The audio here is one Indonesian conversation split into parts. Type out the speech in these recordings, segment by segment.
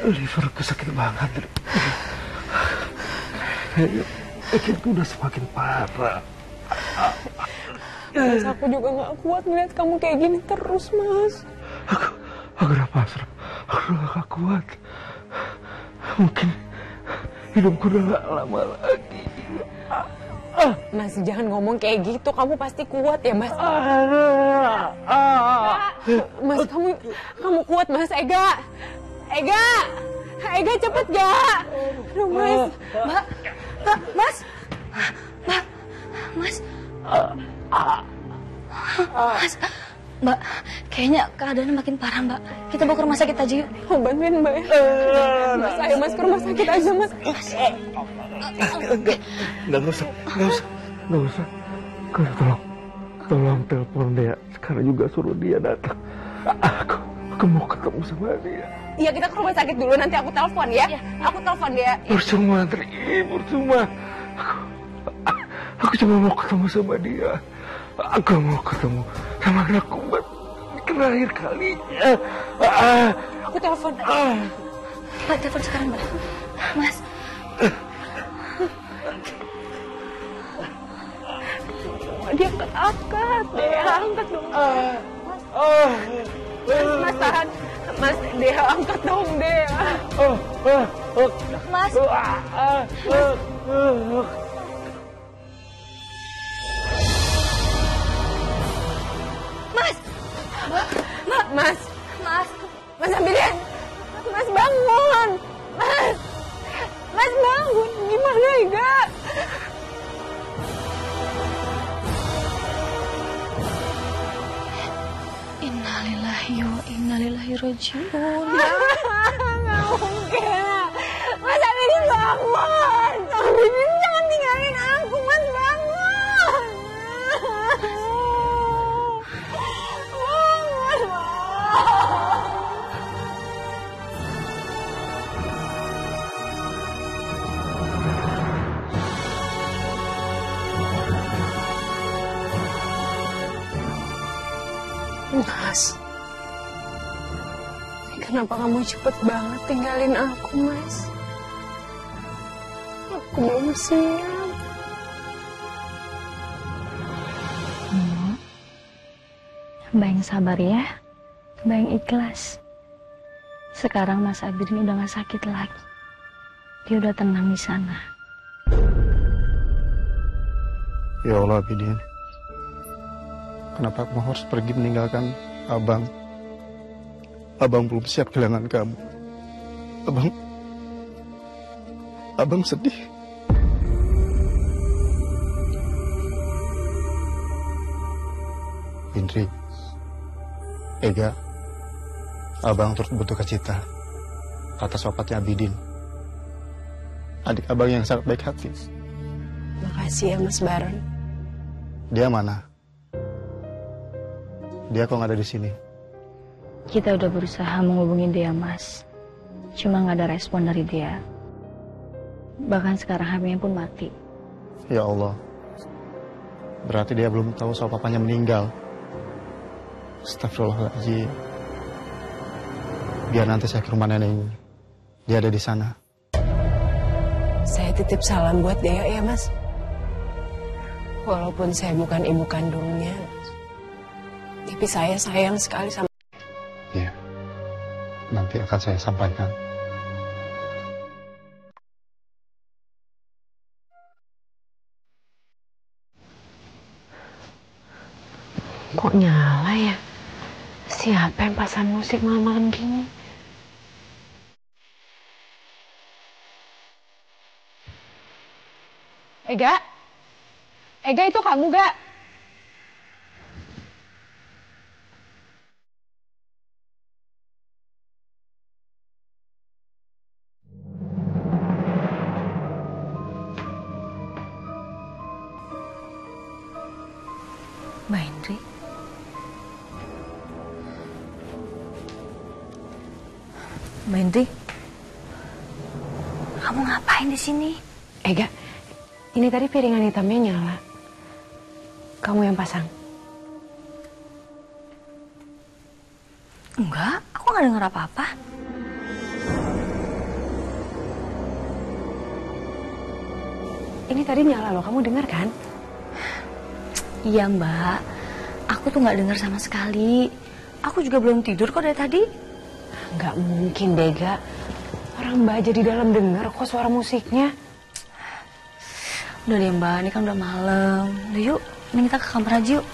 Liverku sakit banget. Kayaknya udah semakin parah. Mas, aku juga nggak kuat ngeliat kamu kayak gini terus, Mas. Aku udah pasrah. Aku udah gak kuat. Mungkin hidupku udah gak lama lagi. Mas, jangan ngomong kayak gitu. Kamu pasti kuat ya, Mas. Mas, kamu kuat, Mas. Ega, cepet gak? Aduh, Mas. Mas. Mbak, kayaknya keadaannya makin parah, Mbak. Kita bawa ke rumah sakit aja yuk. Oh, bantuin, Mbak. Mas, ayo Mas ke rumah sakit aja, Mas. Nggak usah. Tolong telepon dia. Sekarang juga suruh dia datang. Aku mau ketemu sama dia. Iya, kita ke rumah sakit dulu. Nanti aku telepon ya. Aku telepon dia. Percuma, percuma. Aku cuma mau ketemu sama dia. Aku mau ketemu sama anakku terakhir kali. Aku telepon. Mbak, telepon sekarang, Mbak. Mas. Dia angkat deh, angkat dong. Mas tahan, Mas, dia angkat dong deh. Mas. Mas ambilin. Mas bangun. Mas bangun. Gimana, Ega? Innalillahi wa innalillahi raji'un. Nggak mungkin. Mas ambilin bangun. Ambilin, jangan tinggalin aku. Mas bangun. Mas, kenapa kamu cepet banget tinggalin aku, Mas? Aku belum siap. Mbak yang sabar ya. Mbak yang ikhlas. Sekarang Mas Abidin udah gak sakit lagi. Dia udah tenang di sana. Ya Allah, Abidin. Kenapa aku harus pergi meninggalkan Abang? Abang belum siap kehilangan kamu. Abang sedih. Indri, Ega, Abang turut berduka cita atas wafatnya Abidin, adik Abang yang sangat baik hati. Makasih ya, Mas Baron. Dia mana? Dia kok nggak ada di sini? Kita udah berusaha menghubungi dia, Mas. Cuma nggak ada respon dari dia. Bahkan sekarang HP-nya pun mati. Ya Allah. Berarti dia belum tahu soal papanya meninggal. Astagfirullahaladzim. Biar nanti saya ke rumah neneknya. Dia ada di sana. Saya titip salam buat Dea ya, Mas. Walaupun saya bukan ibu kandungnya, tapi saya sayang sekali sama... Iya. Nanti akan saya sampaikan. Kok nyala ya? Siapa yang pasang musik malam-malam gini? Ega? Ega, itu kamu gak? Mbak Indri. Mbak Indri. Kamu ngapain di sini? Ega, ini tadi piringan hitamnya nyala. Kamu yang pasang? Enggak, aku nggak dengar apa-apa. Ini tadi nyala loh, kamu dengar kan? Iya Mbak, aku tuh nggak dengar sama sekali. Aku juga belum tidur kok dari tadi. Nggak mungkin deh, Ga. Orang Mbak aja di dalam dengar kok suara musiknya. Udah deh Mbak, ini kan udah malam. Udah yuk, mending kita ke kamar aja yuk.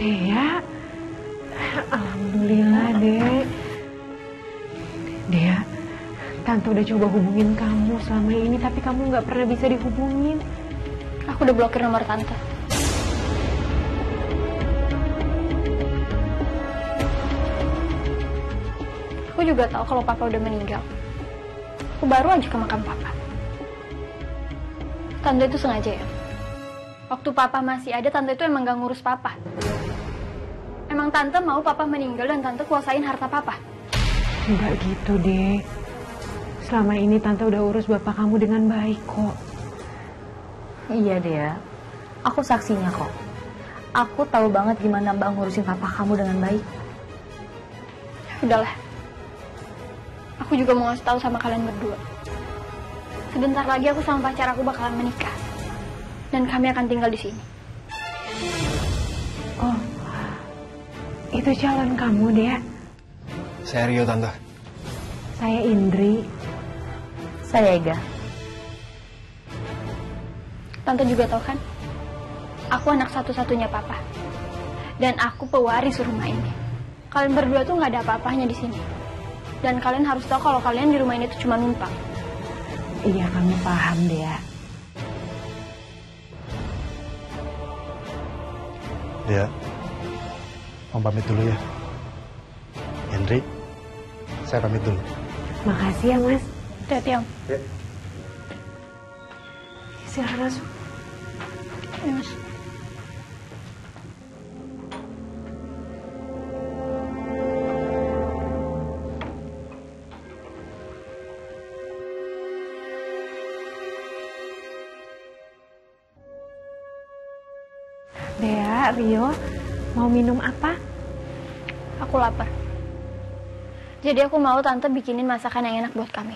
Dea, alhamdulillah Dek. Dea, Tante udah coba hubungin kamu selama ini, tapi kamu nggak pernah bisa dihubungin. Aku udah blokir nomor Tante. Aku juga tahu kalau Papa udah meninggal. Aku baru aja ke makam Papa. Tante itu sengaja ya. Waktu Papa masih ada, Tante itu emang gak ngurus Papa. Emang Tante mau Papa meninggal dan Tante kuasain harta Papa? Enggak gitu, Dek. Selama ini Tante udah urus bapak kamu dengan baik kok. Iya, Dea. Aku saksinya kok. Aku tahu banget gimana Mbak ngurusin papa kamu dengan baik. Udahlah. Aku juga mau ngasih tahu sama kalian berdua. Sebentar lagi aku sama pacar aku bakalan menikah. Dan kami akan tinggal di sini. Oh, itu calon kamu, Dea? Saya Rio, Tante. Saya Indri. Saya Ega. Tante juga tahu kan? Aku anak satu-satunya Papa. Dan aku pewaris rumah ini. Kalian berdua tuh nggak ada apa-apanya di sini. Dan kalian harus tahu kalau kalian di rumah ini tuh cuma numpang. Iya, kamu paham, Dea. Ya, Om pamit dulu ya. Henry, saya pamit dulu. Makasih ya, Mas. Hati-hati, Om. Ya. Silahkan masuk. Ya, Mas. Dea, Rio, mau minum apa? Aku lapar. Jadi aku mau Tante bikinin masakan yang enak buat kami.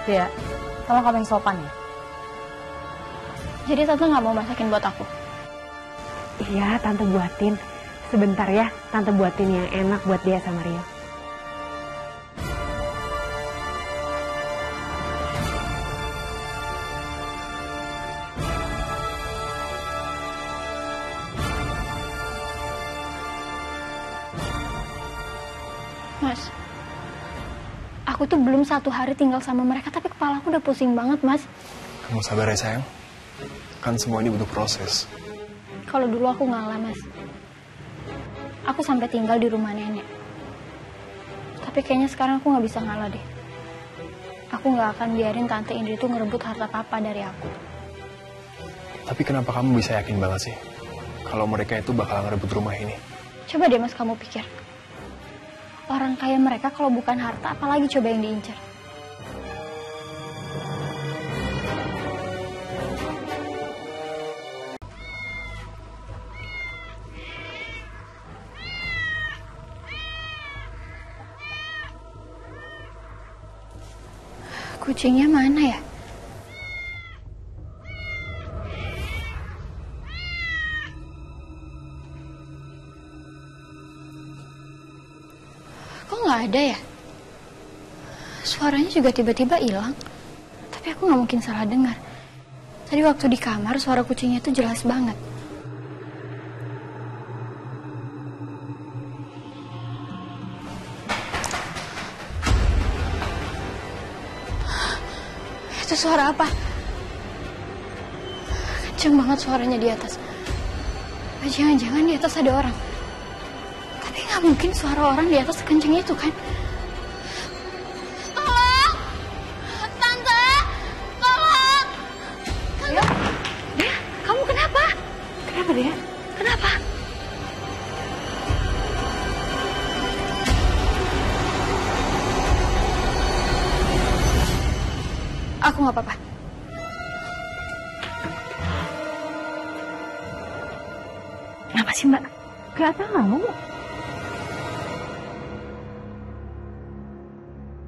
Dea, tolong kamu yang sopan ya. Jadi Tante nggak mau masakin buat aku? Iya, Tante buatin. Sebentar ya, Tante buatin yang enak buat dia sama Rio. Mas, aku tuh belum 1 hari tinggal sama mereka, tapi kepala aku udah pusing banget, Mas. Kamu sabar ya, sayang. Kan semua ini butuh proses. Kalau dulu aku ngalah, Mas. Aku sampai tinggal di rumah nenek. Tapi kayaknya sekarang aku nggak bisa ngalah deh. Aku nggak akan biarin Tante Indri tuh ngerebut harta Papa dari aku. Tapi kenapa kamu bisa yakin banget sih kalau mereka itu bakal ngerebut rumah ini? Coba deh, Mas, kamu pikir. Orang kaya mereka kalau bukan harta, apalagi coba yang diincar. Kucingnya mana ya? Kok nggak ada ya? Suaranya juga tiba-tiba hilang. Tapi aku nggak mungkin salah dengar. Tadi waktu di kamar suara kucingnya itu jelas banget. Itu suara apa? Kenceng banget suaranya di atas. Jangan-jangan di atas ada orang. Tapi nggak mungkin suara orang di atas sekenceng itu kan? Tolong! ya. Kenapa? Aku nggak apa-apa. Kenapa sih, Mbak? Gak tahu.